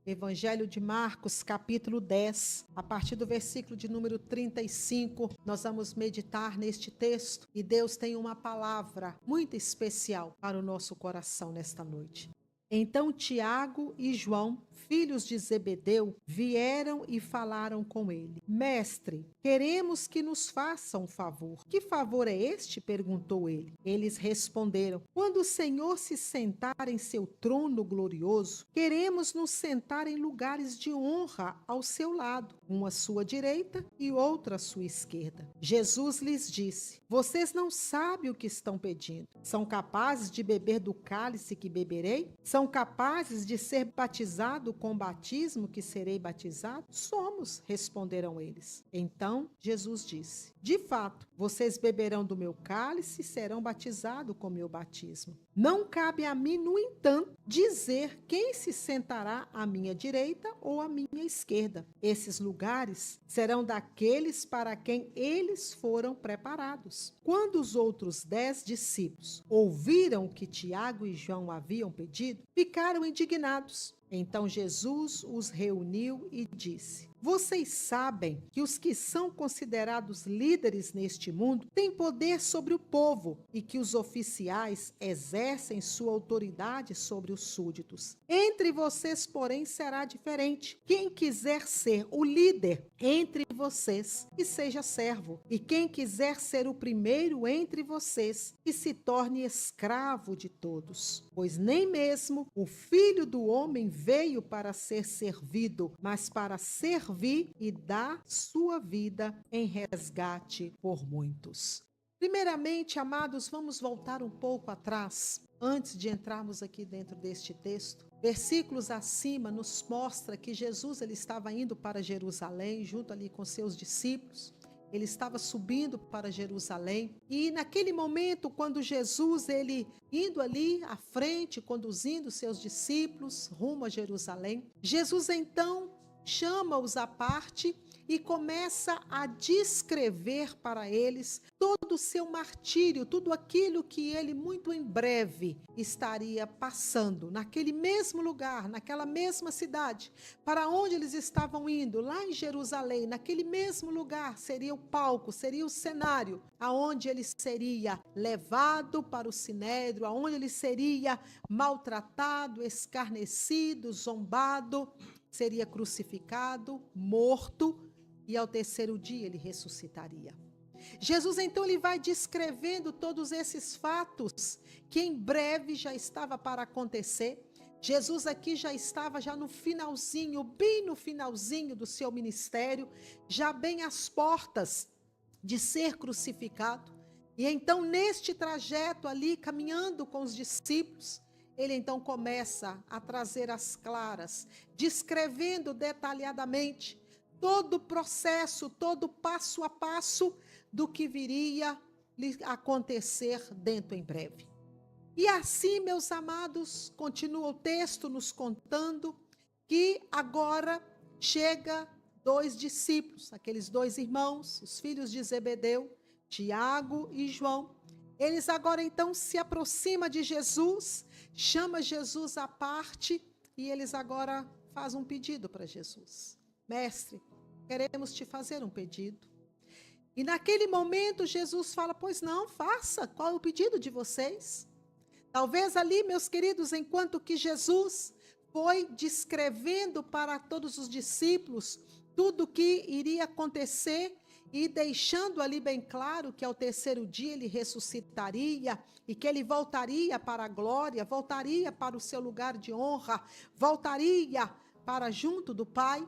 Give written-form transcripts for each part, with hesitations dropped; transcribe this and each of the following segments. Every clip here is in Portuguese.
Evangelho de Marcos, capítulo 10, a partir do versículo de número 35, nós vamos meditar neste texto e Deus tem uma palavra muito especial para o nosso coração nesta noite. Então Tiago e João, filhos de Zebedeu, vieram e falaram com ele. Mestre, queremos que nos faça um favor. Que favor é este? Perguntou ele. Eles responderam: quando o Senhor se sentar em seu trono glorioso, queremos nos sentar em lugares de honra ao seu lado, um à sua direita e outro à sua esquerda. Jesus lhes disse: vocês não sabem o que estão pedindo. São capazes de beber do cálice que beberei? São capazes de ser batizado com o batismo que serei batizado? Somos, responderam eles. Então Jesus disse: de fato, vocês beberão do meu cálice e serão batizados com meu batismo. Não cabe a mim, no entanto, dizer quem se sentará à minha direita ou à minha esquerda. Esses lugares serão daqueles para quem eles foram preparados. Quando os outros 10 discípulos ouviram o que Tiago e João haviam pedido, ficaram indignados. Então Jesus os reuniu e disse: vocês sabem que os que são considerados líderes neste mundo têm poder sobre o povo e que os oficiais exercem sua autoridade sobre os súditos. Entre vocês, porém, será diferente. Quem quiser ser o líder entre vocês, que seja servo, e quem quiser ser o primeiro entre vocês, que se torne escravo de todos. Pois nem mesmo o Filho do Homem veio para ser servido, mas para servir e dar sua vida em resgate por muitos. Primeiramente, amados, vamos voltar um pouco atrás, antes de entrarmos aqui dentro deste texto. Versículos acima nos mostra que Jesus ele estava indo para Jerusalém, junto ali com seus discípulos. Ele estava subindo para Jerusalém e naquele momento, quando Jesus, ele indo ali à frente, conduzindo seus discípulos rumo a Jerusalém, Jesus então chama-os à parte e começa a descrever para eles todo o seu martírio, tudo aquilo que ele muito em breve estaria passando naquele mesmo lugar, naquela mesma cidade, para onde eles estavam indo, lá em Jerusalém, naquele mesmo lugar, seria o palco, seria o cenário, aonde ele seria levado para o sinédrio, aonde ele seria maltratado, escarnecido, zombado, seria crucificado, morto, e ao terceiro dia ele ressuscitaria. Jesus então ele vai descrevendo todos esses fatos que em breve já estava para acontecer. Jesus aqui já estava já no finalzinho, bem no finalzinho do seu ministério, já bem às portas de ser crucificado. E então neste trajeto ali, caminhando com os discípulos, ele então começa a trazer as claras, descrevendo detalhadamente todo o processo, todo o passo a passo do que viria lhe acontecer dentro em breve. E assim, meus amados, continua o texto nos contando que agora chega 2 discípulos, aqueles 2 irmãos, os filhos de Zebedeu, Tiago e João. Eles agora então se aproximam de Jesus, chama Jesus à parte e eles agora fazem um pedido para Jesus. Mestre, queremos te fazer um pedido. E naquele momento Jesus fala: pois não, faça, qual é o pedido de vocês? Talvez ali, meus queridos, enquanto que Jesus foi descrevendo para todos os discípulos tudo o que iria acontecer e deixando ali bem claro que ao terceiro dia ele ressuscitaria e que ele voltaria para a glória, voltaria para o seu lugar de honra, voltaria para junto do Pai.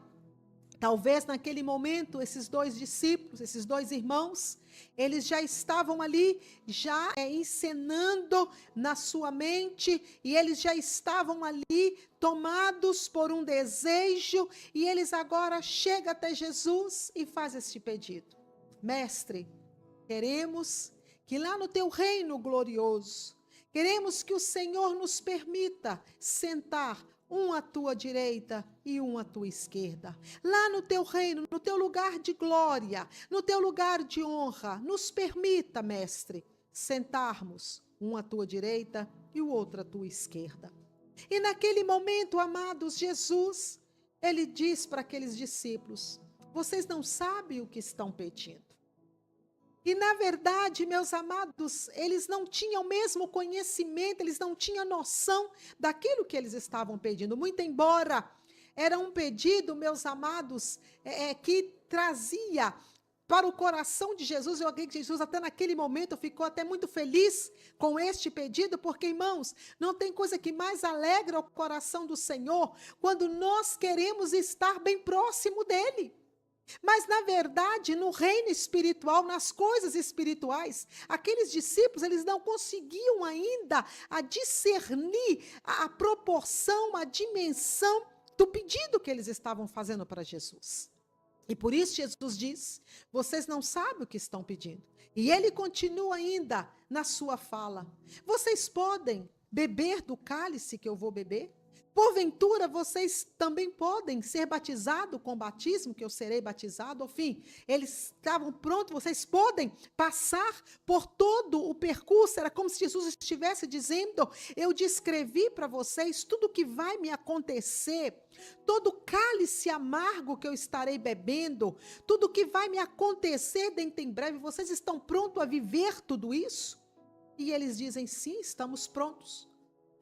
Talvez naquele momento esses 2 discípulos, esses 2 irmãos, eles já estavam ali, já encenando na sua mente, e eles já estavam ali tomados por um desejo, e eles agora chegam até Jesus e fazem este pedido. Mestre, queremos que lá no teu reino glorioso, queremos que o Senhor nos permita sentar um à tua direita e um à tua esquerda. Lá no teu reino, no teu lugar de glória, no teu lugar de honra, nos permita, mestre, sentarmos um à tua direita e o outro à tua esquerda. E naquele momento, amados, Jesus, ele diz para aqueles discípulos: vocês não sabem o que estão pedindo. E na verdade, meus amados, eles não tinham o mesmo conhecimento, eles não tinham noção daquilo que eles estavam pedindo. Muito embora era um pedido, meus amados, que trazia para o coração de Jesus. Eu acredito que Jesus até naquele momento ficou até muito feliz com este pedido, porque, irmãos, não tem coisa que mais alegra o coração do Senhor quando nós queremos estar bem próximo dele. Mas, na verdade, no reino espiritual, nas coisas espirituais, aqueles discípulos, eles não conseguiam ainda discernir a proporção, a dimensão do pedido que eles estavam fazendo para Jesus. E por isso Jesus diz: vocês não sabem o que estão pedindo. E ele continua ainda na sua fala: vocês podem beber do cálice que eu vou beber? Porventura, vocês também podem ser batizados com o batismo que eu serei batizado? Enfim, eles estavam prontos, vocês podem passar por todo o percurso. Era como se Jesus estivesse dizendo: eu descrevi para vocês tudo o que vai me acontecer, todo o cálice amargo que eu estarei bebendo, tudo o que vai me acontecer dentro em breve. Vocês estão prontos a viver tudo isso? E eles dizem: sim, estamos prontos.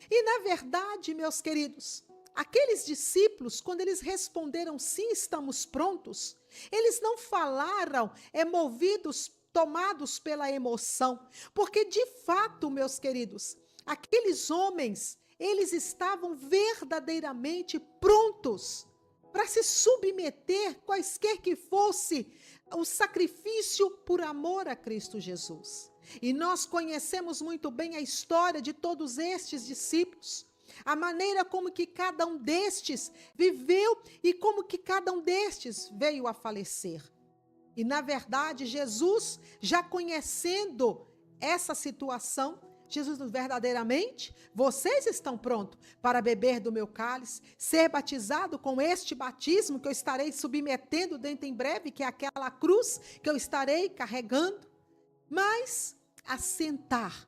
E na verdade, meus queridos, aqueles discípulos, quando eles responderam sim, estamos prontos, eles não falaram movidos, tomados pela emoção, porque de fato, meus queridos, aqueles homens, eles estavam verdadeiramente prontos para se submeter, quaisquer que fosse o sacrifício por amor a Cristo Jesus. E nós conhecemos muito bem a história de todos estes discípulos, a maneira como que cada um destes viveu e como que cada um destes veio a falecer. E na verdade, Jesus, já conhecendo essa situação, Jesus verdadeiramente, vocês estão prontos para beber do meu cálice, ser batizado com este batismo que eu estarei submetendo dentro em breve, que é aquela cruz que eu estarei carregando, mas assentar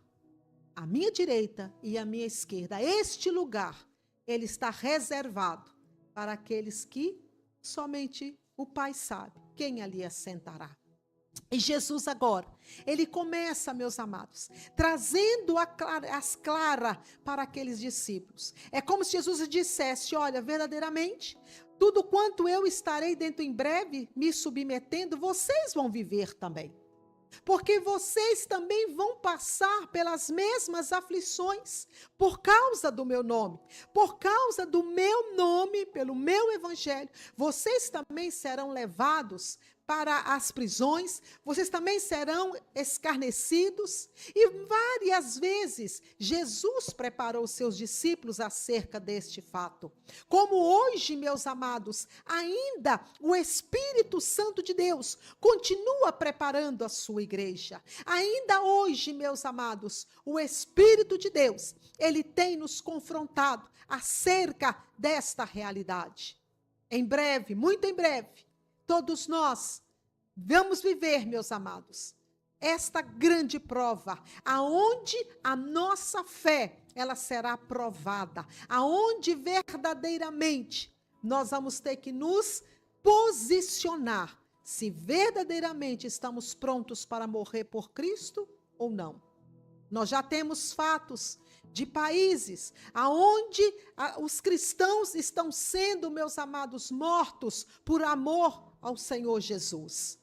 à minha direita e à minha esquerda, este lugar, ele está reservado para aqueles que somente o Pai sabe quem ali assentará. E Jesus agora, ele começa, meus amados, trazendo as claras para aqueles discípulos. É como se Jesus dissesse: olha, verdadeiramente, tudo quanto eu estarei dentro em breve, me submetendo, vocês vão viver também. Porque vocês também vão passar pelas mesmas aflições por causa do meu nome. Por causa do meu nome, pelo meu evangelho, vocês também serão levados para as prisões, vocês também serão escarnecidos. E várias vezes Jesus preparou seus discípulos acerca deste fato. Como hoje, meus amados, ainda o Espírito Santo de Deus continua preparando a sua igreja. Ainda hoje, meus amados, o Espírito de Deus, ele tem nos confrontado acerca desta realidade. Em breve, muito em breve, todos nós vamos viver, meus amados, esta grande prova, aonde a nossa fé, ela será provada, aonde verdadeiramente nós vamos ter que nos posicionar, se verdadeiramente estamos prontos para morrer por Cristo ou não. Nós já temos fatos de países aonde os cristãos estão sendo, meus amados, mortos por amor ao Senhor Jesus.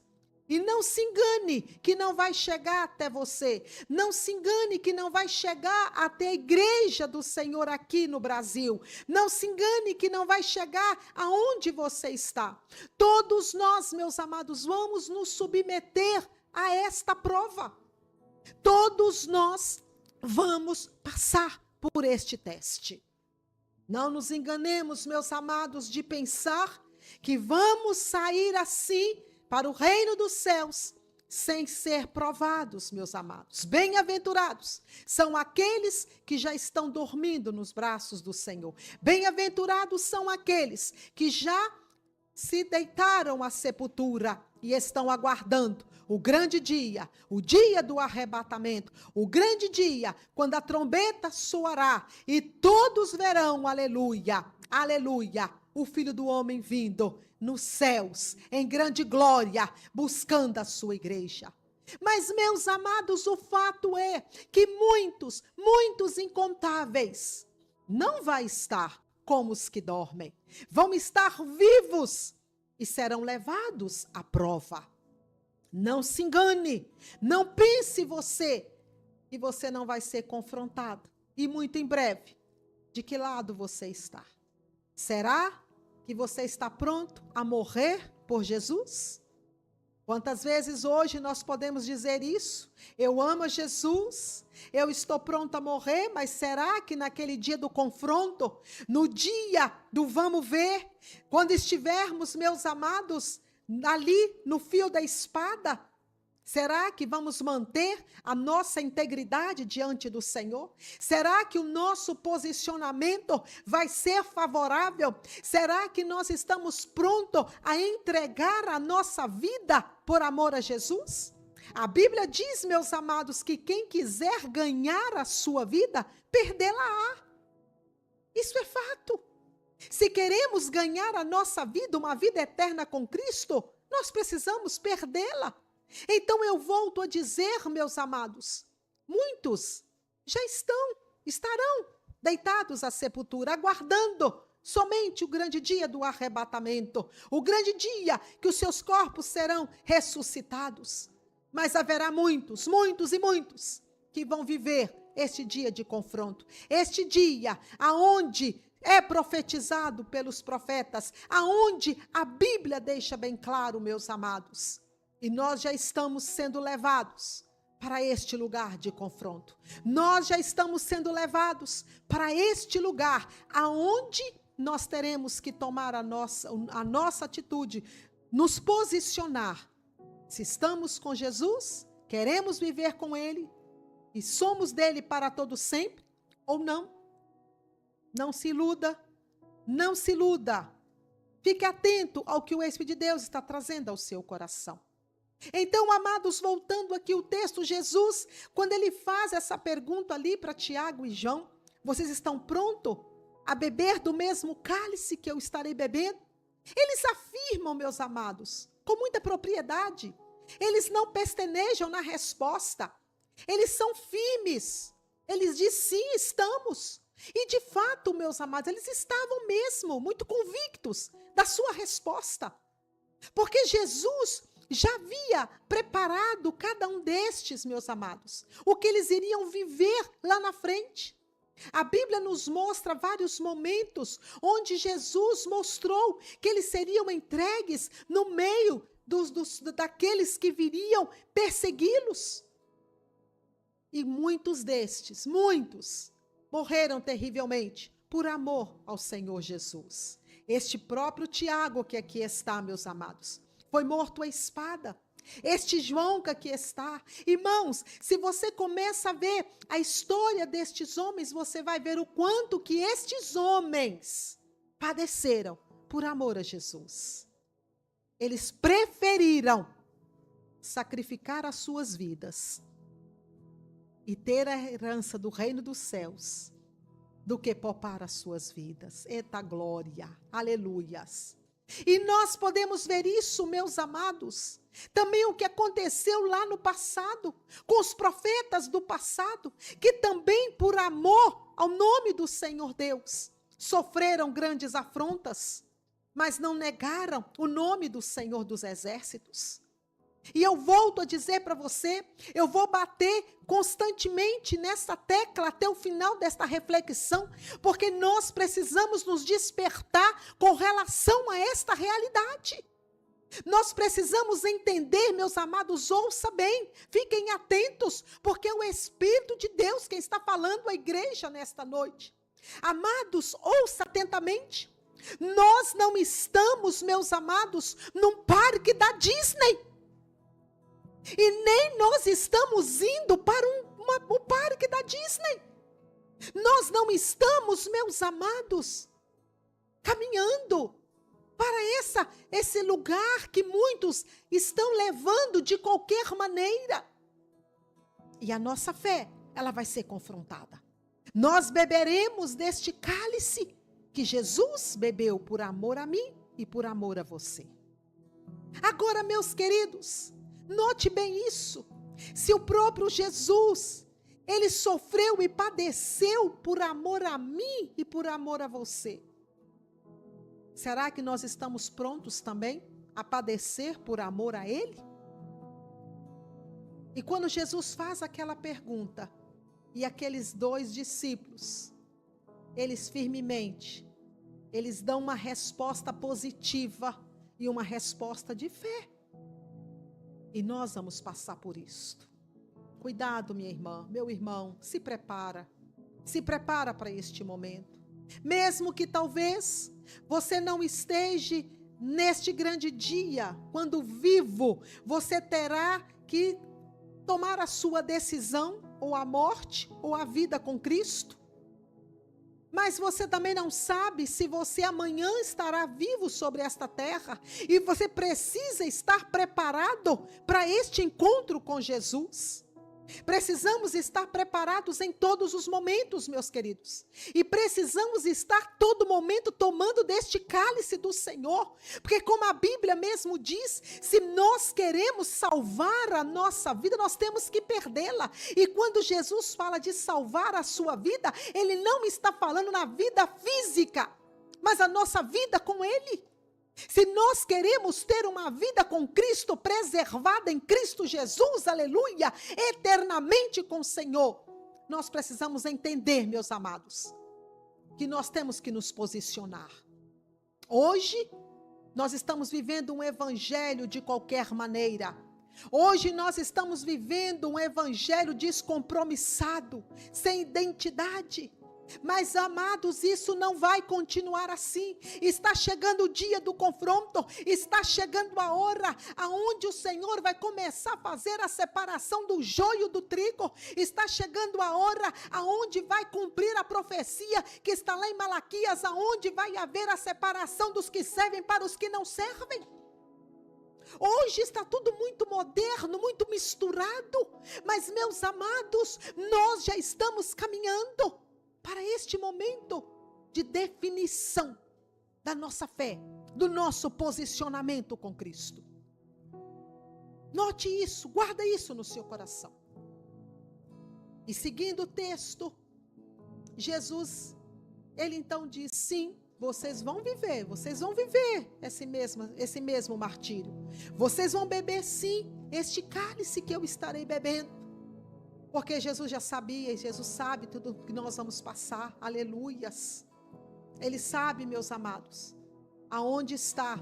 E não se engane que não vai chegar até você. Não se engane que não vai chegar até a igreja do Senhor aqui no Brasil. Não se engane que não vai chegar aonde você está. Todos nós, meus amados, vamos nos submeter a esta prova. Todos nós vamos passar por este teste. Não nos enganemos, meus amados, de pensar que vamos sair assim para o reino dos céus sem ser provados, meus amados. Bem-aventurados são aqueles que já estão dormindo nos braços do Senhor. Bem-aventurados são aqueles que já se deitaram à sepultura e estão aguardando o grande dia, o dia do arrebatamento, o grande dia quando a trombeta soará e todos verão, aleluia, aleluia, o Filho do Homem vindo nos céus, em grande glória, buscando a sua igreja. Mas, meus amados, o fato é que muitos, muitos incontáveis, não vai estar como os que dormem. Vão estar vivos e serão levados à prova. Não se engane, não pense você que você não vai ser confrontado. E muito em breve, de que lado você está? Será que você está pronto a morrer por Jesus? Quantas vezes hoje nós podemos dizer isso? Eu amo Jesus, eu estou pronto a morrer, mas será que naquele dia do confronto, no dia do vamos ver, quando estivermos, meus amados, ali no fio da espada, será que vamos manter a nossa integridade diante do Senhor? Será que o nosso posicionamento vai ser favorável? Será que nós estamos prontos a entregar a nossa vida por amor a Jesus? A Bíblia diz, meus amados, que quem quiser ganhar a sua vida, perdê-la-á. Isso é fato. Se queremos ganhar a nossa vida, uma vida eterna com Cristo, nós precisamos perdê-la. Então eu volto a dizer, meus amados, muitos já estarão deitados à sepultura, aguardando somente o grande dia do arrebatamento, o grande dia que os seus corpos serão ressuscitados. Mas haverá muitos, muitos e muitos que vão viver este dia de confronto, este dia aonde é profetizado pelos profetas, aonde a Bíblia deixa bem claro, meus amados. E nós já estamos sendo levados para este lugar de confronto. Nós já estamos sendo levados para este lugar aonde nós teremos que tomar a nossa atitude, nos posicionar. Se estamos com Jesus, queremos viver com Ele e somos dele para todo sempre ou não. Não se iluda, não se iluda. Fique atento ao que o Espírito de Deus está trazendo ao seu coração. Então, amados, voltando aqui o texto, Jesus, quando ele faz essa pergunta ali para Tiago e João, vocês estão prontos a beber do mesmo cálice que eu estarei bebendo? Eles afirmam, meus amados, com muita propriedade. Eles não pestanejam na resposta. Eles são firmes. Eles dizem, sim, estamos. E de fato, meus amados, eles estavam mesmo muito convictos da sua resposta. Porque Jesus já havia preparado cada um destes, meus amados, o que eles iriam viver lá na frente. A Bíblia nos mostra vários momentos onde Jesus mostrou que eles seriam entregues no meio daqueles que viriam persegui-los. E muitos destes, muitos, morreram terrivelmente por amor ao Senhor Jesus. Este próprio Tiago que aqui está, meus amados, foi morto à espada. Este João que aqui está. Irmãos, se você começa a ver a história destes homens, você vai ver o quanto que estes homens padeceram por amor a Jesus. Eles preferiram sacrificar as suas vidas e ter a herança do reino dos céus do que poupar as suas vidas. Eita glória, aleluias. E nós podemos ver isso, meus amados, também o que aconteceu lá no passado, com os profetas do passado, que também por amor ao nome do Senhor Deus, sofreram grandes afrontas, mas não negaram o nome do Senhor dos Exércitos. E eu volto a dizer para você, eu vou bater constantemente nessa tecla até o final desta reflexão, porque nós precisamos nos despertar com relação a esta realidade. Nós precisamos entender, meus amados, ouça bem, fiquem atentos, porque é o Espírito de Deus quem está falando à igreja nesta noite. Amados, ouça atentamente. Nós não estamos, meus amados, num parque da Disney. E nem nós estamos indo para um parque da Disney. Nós não estamos, meus amados, caminhando para esse lugar que muitos estão levando de qualquer maneira. E a nossa fé, ela vai ser confrontada. Nós beberemos deste cálice que Jesus bebeu por amor a mim e por amor a você. Agora, meus queridos, note bem isso. Se o próprio Jesus, ele sofreu e padeceu por amor a mim e por amor a você, será que nós estamos prontos também a padecer por amor a ele? E quando Jesus faz aquela pergunta, e aqueles 2 discípulos, eles firmemente, eles dão uma resposta positiva e uma resposta de fé. E nós vamos passar por isto. Cuidado, minha irmã, meu irmão, se prepara para este momento. Mesmo que talvez você não esteja neste grande dia, quando vivo, você terá que tomar a sua decisão, ou a morte, ou a vida com Cristo. Mas você também não sabe se você amanhã estará vivo sobre esta terra, e você precisa estar preparado para este encontro com Jesus. Precisamos estar preparados em todos os momentos, meus queridos. E precisamos estar todo momento tomando deste cálice do Senhor. Porque como a Bíblia mesmo diz, se nós queremos salvar a nossa vida, nós temos que perdê-la. E quando Jesus fala de salvar a sua vida, Ele não está falando na vida física, mas a nossa vida com Ele. Se nós queremos ter uma vida com Cristo, preservada em Cristo Jesus, aleluia, eternamente com o Senhor, nós precisamos entender, meus amados, que nós temos que nos posicionar. Hoje, nós estamos vivendo um evangelho de qualquer maneira. Hoje nós estamos vivendo um evangelho descompromissado, sem identidade. Mas, amados, isso não vai continuar assim. Está chegando o dia do confronto, está chegando a hora aonde o Senhor vai começar a fazer a separação do joio do trigo. Está chegando a hora aonde vai cumprir a profecia que está lá em Malaquias, aonde vai haver a separação dos que servem para os que não servem. Hoje está tudo muito moderno, muito misturado, mas, meus amados, nós já estamos caminhando para este momento de definição da nossa fé, do nosso posicionamento com Cristo. Note isso, guarda isso no seu coração. E seguindo o texto, Jesus, ele então diz, sim, vocês vão viver esse mesmo martírio. Vocês vão beber sim, este cálice que eu estarei bebendo. Porque Jesus já sabia, e Jesus sabe tudo que nós vamos passar, aleluias. Ele sabe, meus amados, aonde está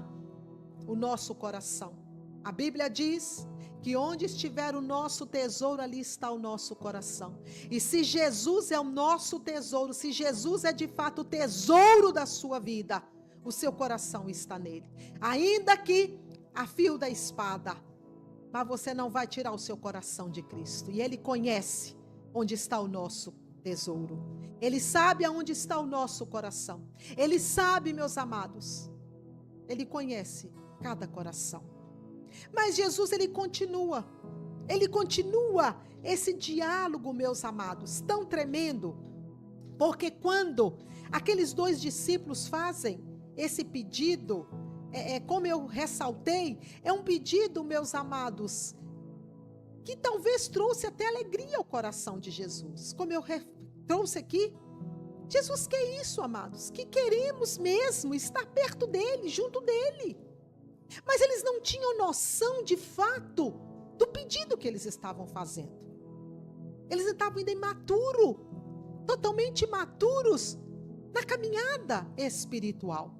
o nosso coração. A Bíblia diz que onde estiver o nosso tesouro, ali está o nosso coração. E se Jesus é o nosso tesouro, se Jesus é de fato o tesouro da sua vida, o seu coração está nele. Ainda que a fio da espada, mas você não vai tirar o seu coração de Cristo. E Ele conhece onde está o nosso tesouro. Ele sabe aonde está o nosso coração. Ele sabe, meus amados. Ele conhece cada coração. Mas Jesus, Ele continua esse diálogo, meus amados, tão tremendo. Porque quando aqueles 2 discípulos fazem esse pedido, como eu ressaltei, é um pedido, meus amados, que talvez trouxe até alegria ao coração de Jesus. Como eu trouxe aqui, Jesus quer isso, amados, que queremos mesmo estar perto dele, junto dele. Mas eles não tinham noção de fato do pedido que eles estavam fazendo. Eles estavam ainda imaturos, totalmente imaturos na caminhada espiritual.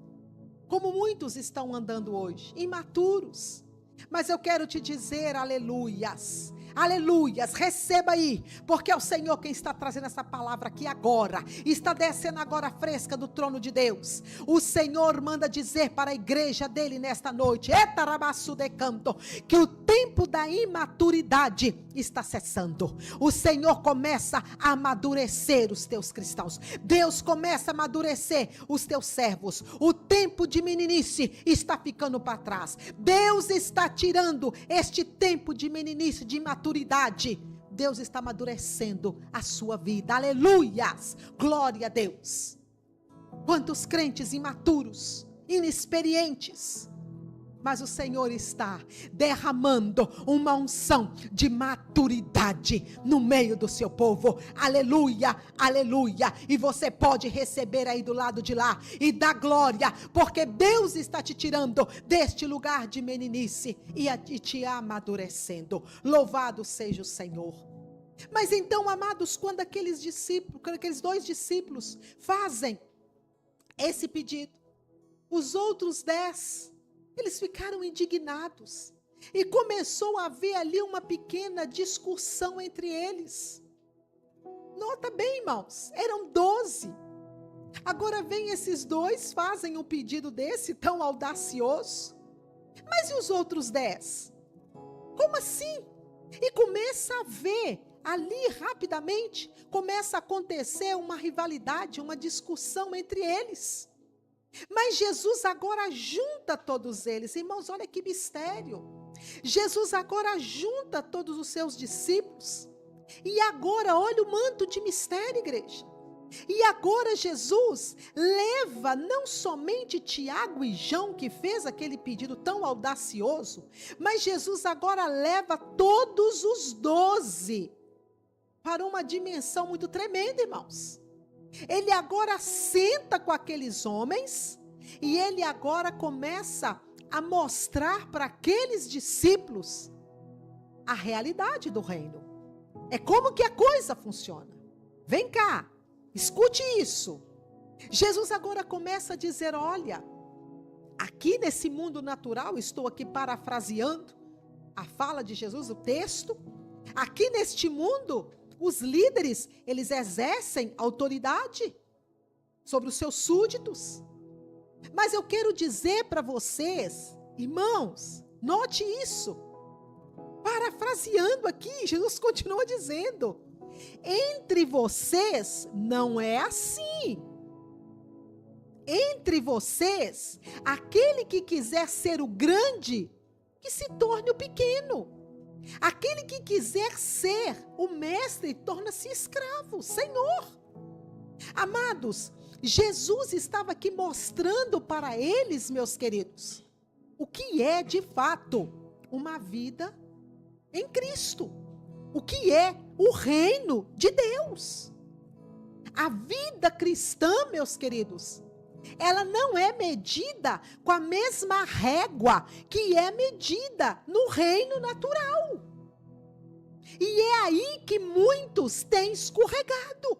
Como muitos estão andando hoje, imaturos. Mas eu quero te dizer, aleluias, aleluias, receba aí, porque é o Senhor quem está trazendo essa palavra aqui agora, está descendo agora fresca do trono de Deus. O Senhor manda dizer para a igreja dele nesta noite, que o tempo da imaturidade está cessando. O Senhor começa a amadurecer os teus cristãos, Deus começa a amadurecer os teus servos. O tempo de meninice está ficando para trás. Deus está tirando este tempo de meninice, de imaturidade. Deus está amadurecendo a sua vida. Aleluias! Glória a Deus! Quantos crentes imaturos, inexperientes, mas o Senhor está derramando uma unção de maturidade no meio do seu povo. Aleluia, aleluia. E você pode receber aí do lado de lá e dar glória, porque Deus está te tirando deste lugar de meninice e te amadurecendo. Louvado seja o Senhor. Mas então, amados, quando aqueles dois discípulos fazem esse pedido, os outros 10, eles ficaram indignados. E começou a haver ali uma pequena discussão entre eles. Nota bem, irmãos, eram 12. Agora vem esses dois, fazem um pedido desse tão audacioso. Mas e os outros 10? Como assim? E começa a ver ali rapidamente, começa a acontecer uma rivalidade, uma discussão entre eles. Mas Jesus agora junta todos eles. Irmãos, olha que mistério. Jesus agora junta todos os seus discípulos. E agora, olha o manto de mistério, igreja. E agora Jesus leva não somente Tiago e João, que fez aquele pedido tão audacioso, mas Jesus agora leva todos os 12 para uma dimensão muito tremenda, irmãos. Ele agora senta com aqueles homens e ele agora começa a mostrar para aqueles discípulos a realidade do reino. É como que a coisa funciona. Vem cá, escute isso. Jesus agora começa a dizer, olha, aqui nesse mundo natural, estou aqui parafraseando a fala de Jesus, o texto, aqui neste mundo, os líderes, eles exercem autoridade sobre os seus súditos. Mas eu quero dizer para vocês, irmãos, note isso. Parafraseando aqui, Jesus continua dizendo, entre vocês não é assim. Entre vocês, aquele que quiser ser o grande, que se torne o pequeno. Aquele que quiser ser o mestre, torna-se escravo, Senhor. Amados, Jesus estava aqui mostrando para eles, meus queridos, o que é de fato uma vida em Cristo. O que é o reino de Deus. A vida cristã, meus queridos, ela não é medida com a mesma régua que é medida no reino natural. E é aí que muitos têm escorregado,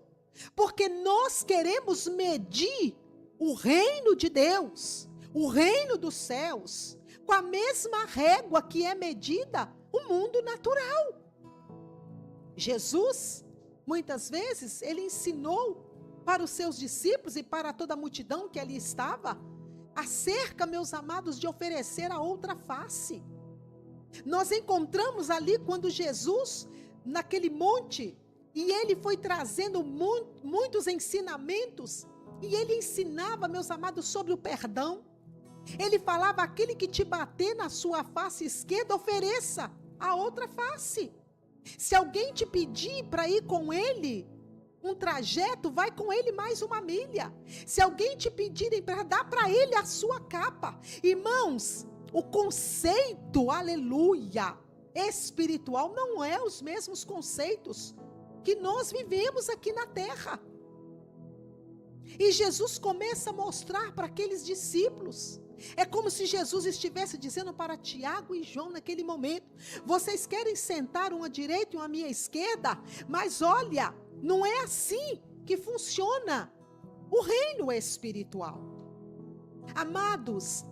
porque nós queremos medir o reino de Deus, o reino dos céus, com a mesma régua que é medida o mundo natural. Jesus, muitas vezes, ele ensinou para os seus discípulos e para toda a multidão que ali estava, acerca, meus amados, de oferecer a outra face. Nós encontramos ali quando Jesus, naquele monte, e ele foi trazendo muitos ensinamentos, e ele ensinava, meus amados, sobre o perdão. Ele falava, aquele que te bater na sua face esquerda, ofereça a outra face. Se alguém te pedir para ir com ele um trajeto, vai com ele mais uma milha. Se alguém te pedirem para dar para ele a sua capa. Irmãos, o conceito, aleluia, espiritual não é os mesmos conceitos que nós vivemos aqui na terra. E Jesus começa a mostrar para aqueles discípulos. É como se Jesus estivesse dizendo para Tiago e João naquele momento, vocês querem sentar uma à direita e uma à minha esquerda? Mas olha, não é assim que funciona o reino espiritual. Amados,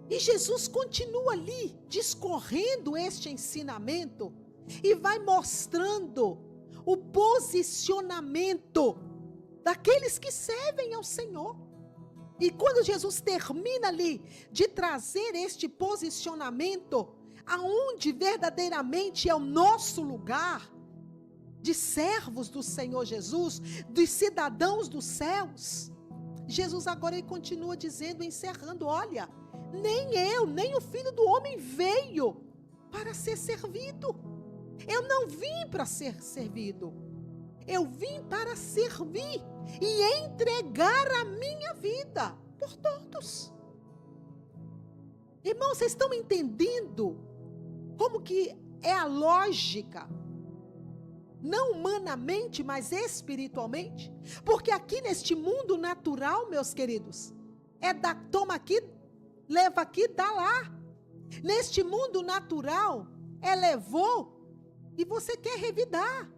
e Jesus continua ali discorrendo este ensinamento e vai mostrando o posicionamento daqueles que servem ao Senhor. E quando Jesus termina ali de trazer este posicionamento, aonde verdadeiramente é o nosso lugar, de servos do Senhor Jesus, dos cidadãos dos céus, Jesus agora ele continua dizendo, encerrando, olha, nem eu, nem o Filho do Homem veio para ser servido. Eu não vim para ser servido. Eu vim para servir e entregar a minha vida por todos. Irmãos, vocês estão entendendo como que é a lógica? Não humanamente, mas espiritualmente. Porque aqui neste mundo natural, meus queridos, toma aqui, leva aqui, dá lá. Neste mundo natural, levou e você quer revidar.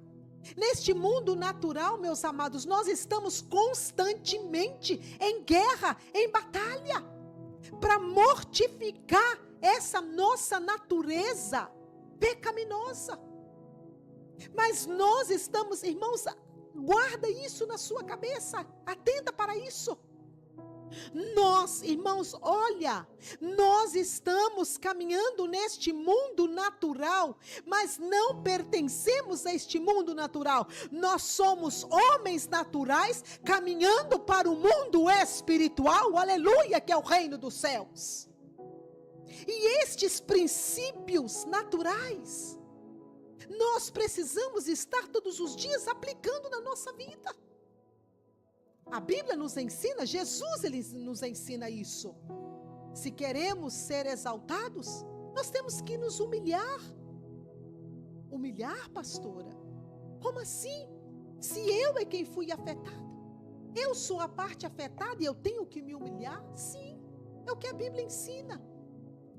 Neste mundo natural, meus amados, nós estamos constantemente em guerra, em batalha, para mortificar essa nossa natureza pecaminosa. Mas nós estamos, irmãos, guarda isso na sua cabeça, atenta para isso. Nós, irmãos, olha, nós estamos caminhando neste mundo natural, mas não pertencemos a este mundo natural. Nós somos homens naturais caminhando para o mundo espiritual, aleluia, que é o reino dos céus. E estes princípios naturais, nós precisamos estar todos os dias aplicando na nossa vida. A Bíblia nos ensina, Jesus ele nos ensina isso. Se queremos ser exaltados, nós temos que nos humilhar. Humilhar, pastora? Como assim? Se eu é quem fui afetada. Eu sou a parte afetada e eu tenho que me humilhar? Sim, é o que a Bíblia ensina.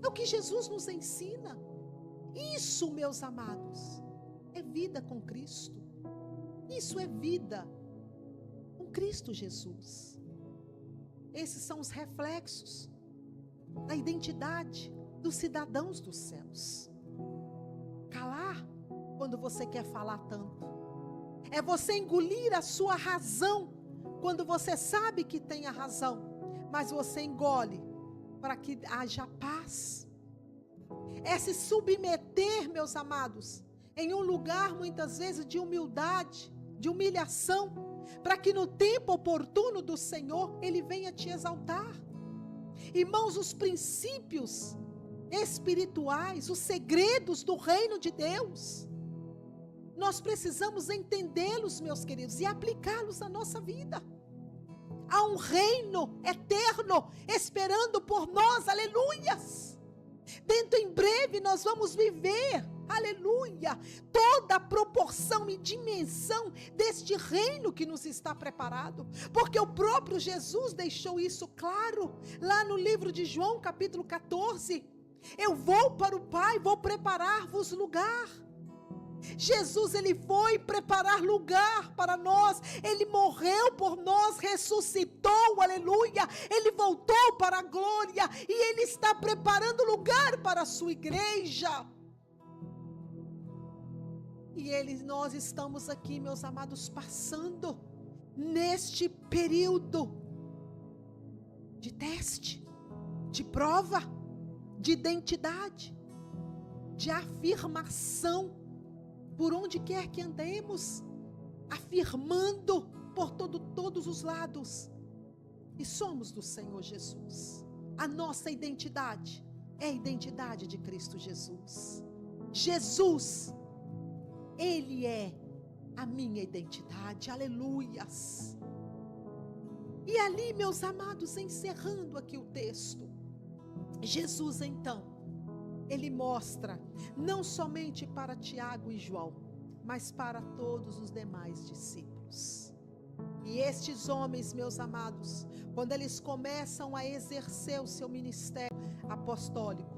É o que Jesus nos ensina. Isso, meus amados, é vida com Cristo. Isso é vida Cristo Jesus. Esses são os reflexos da identidade dos cidadãos dos céus. Calar quando você quer falar tanto. É você engolir a sua razão quando você sabe que tem a razão, mas você engole para que haja paz. É se submeter, meus amados, em um lugar muitas vezes de humildade, de humilhação, para que no tempo oportuno do Senhor, Ele venha te exaltar. Irmãos, os princípios espirituais, os segredos do reino de Deus, nós precisamos entendê-los, meus queridos, e aplicá-los na nossa vida. Há um reino eterno esperando por nós, aleluias. Dentro em breve nós vamos viver, aleluia, toda a proporção e dimensão deste reino que nos está preparado, porque o próprio Jesus deixou isso claro, lá no livro de João capítulo 14, eu vou para o Pai, vou preparar-vos lugar. Jesus, ele foi preparar lugar para nós, ele morreu por nós, ressuscitou, aleluia, ele voltou para a glória, e ele está preparando lugar para a sua igreja. E nós estamos aqui, meus amados, passando neste período de teste, de prova, de identidade, de afirmação, por onde quer que andemos, afirmando por todos os lados, e somos do Senhor Jesus. A nossa identidade é a identidade de Cristo Jesus. Jesus, Ele é a minha identidade, aleluias. E ali, meus amados, encerrando aqui o texto, Jesus então, Ele mostra, não somente para Tiago e João, mas para todos os demais discípulos. E estes homens, meus amados, quando eles começam a exercer o seu ministério apostólico,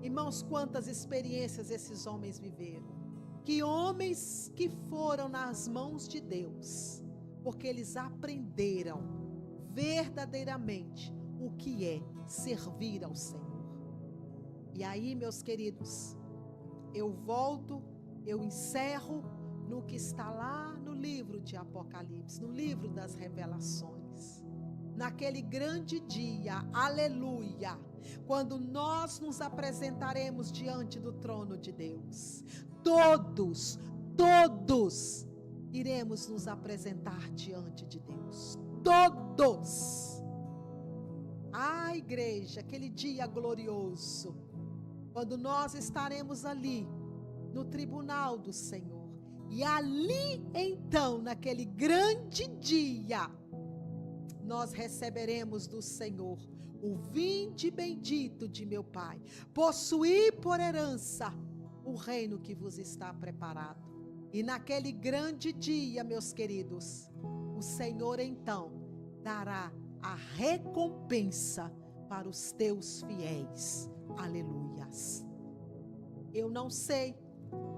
irmãos, quantas experiências esses homens viveram. Que homens que foram nas mãos de Deus, porque eles aprenderam verdadeiramente o que é servir ao Senhor. E aí, meus queridos, eu encerro no que está lá no livro de Apocalipse, no livro das Revelações. Naquele grande dia, aleluia, quando nós nos apresentaremos diante do trono de Deus, todos iremos nos apresentar diante de Deus, todos. Ah, igreja, aquele dia glorioso, quando nós estaremos ali, no tribunal do Senhor, E ali então, naquele grande dia, nós receberemos do Senhor o vinde bendito de meu Pai, possuí por herança o reino que vos está preparado. E naquele grande dia, meus queridos, o Senhor então dará a recompensa para os teus fiéis. Aleluias. Eu não sei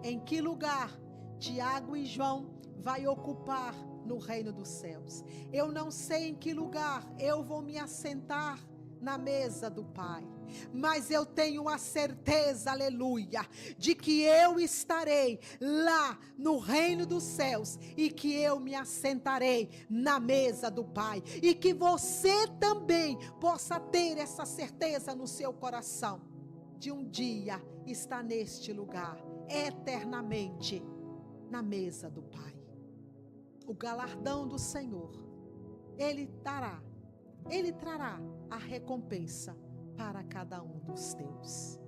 em que lugar Tiago e João vai ocupar no reino dos céus. Eu não sei em que lugar eu vou me assentar na mesa do Pai, mas eu tenho a certeza, aleluia, de que eu estarei lá no reino dos céus e que eu me assentarei na mesa do Pai, e que você também possa ter essa certeza no seu coração, de um dia estar neste lugar, eternamente, na mesa do Pai. O galardão do Senhor, Ele trará a recompensa para cada um dos teus.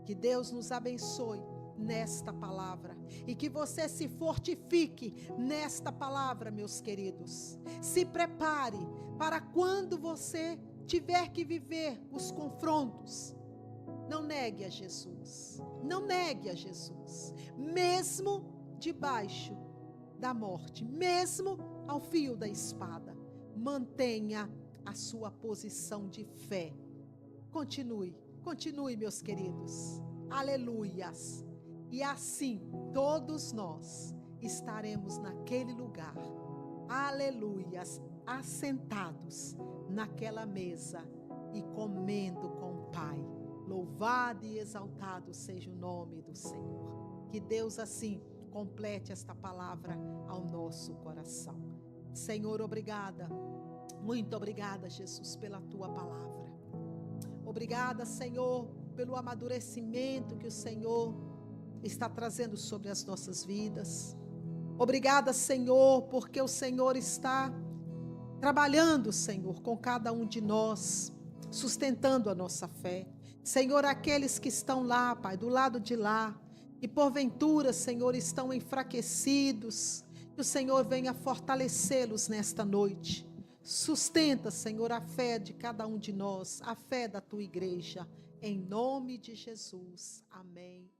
Que Deus nos abençoe nesta palavra e que você se fortifique nesta palavra, meus queridos. Se prepare para quando você tiver que viver os confrontos. Não negue a Jesus, não negue a Jesus, mesmo debaixo da morte, mesmo ao fio da espada. Mantenha a sua posição de fé. Continue, meus queridos. Aleluias. E assim, todos nós estaremos naquele lugar. Aleluias. Assentados naquela mesa e comendo com o Pai. Louvado e exaltado seja o nome do Senhor. Que Deus assim complete esta palavra ao nosso coração. Senhor, obrigada. Muito obrigada, Jesus, pela tua palavra. Obrigada, Senhor, pelo amadurecimento que o Senhor está trazendo sobre as nossas vidas. Obrigada, Senhor, porque o Senhor está trabalhando, Senhor, com cada um de nós, sustentando a nossa fé. Senhor, aqueles que estão lá, Pai, do lado de lá, e porventura, Senhor, estão enfraquecidos, que o Senhor venha fortalecê-los nesta noite. Sustenta, Senhor, a fé de cada um de nós, a fé da tua igreja, em nome de Jesus. Amém.